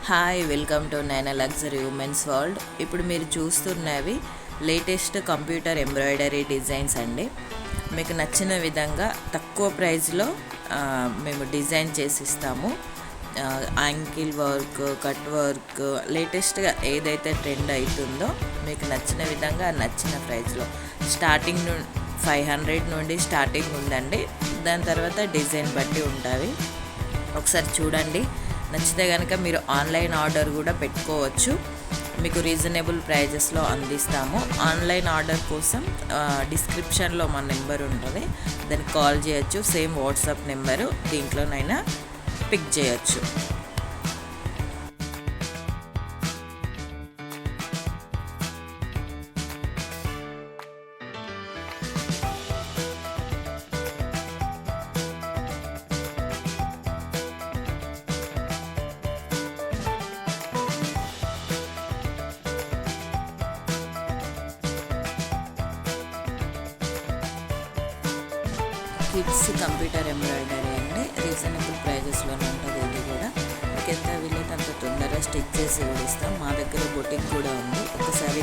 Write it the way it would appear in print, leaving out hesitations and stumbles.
Hi, welcome to నైనా luxury women's world. ఇప్పుడు మీరు చూస్తున్నవి లేటెస్ట్ కంప్యూటర్ ఎంబ్రాయిడరీ డిజైన్స్ అండి. మీకు నచ్చిన విధంగా తక్కువ ప్రైస్లో మేము డిజైన్ చేసి ఇస్తాము. యాంకిల్ వర్క్, కట్ వర్క్, లేటెస్ట్గా ఏదైతే ట్రెండ్ అవుతుందో మీకు నచ్చిన విధంగా నచ్చిన ప్రైస్లో స్టార్టింగ్ 500 నుండి స్టార్టింగ్ ఉందండి. దాని తర్వాత డిజైన్ బట్టి ఉంటుంది. ఒకసారి చూడండి, నచ్చితే కనుక మీరు ఆన్లైన్ ఆర్డర్ కూడా పెట్టుకోవచ్చు. మీకు రీజనబుల్ ప్రైజెస్లో అందిస్తాము. ఆన్లైన్ ఆర్డర్ కోసం డిస్క్రిప్షన్లో మా నెంబర్ ఉంటుంది, దానికి కాల్ చేయొచ్చు. సేమ్ వాట్సాప్ నెంబరు, దీంట్లోనైనా పిక్ చేయొచ్చు. కిడ్స్ కంప్యూటర్ ఎంబ్రాయిడరీ అండి. రీజనబుల్ ప్రైజెస్లోనే ఉంటుంది. ఇది కూడా మీకు ఎంత వీలైతే అంత తొందరగా స్టిచ్ చేసి కూడా ఇస్తాం. మా దగ్గర బొటిక్ కూడా ఉంది. ఒకసారి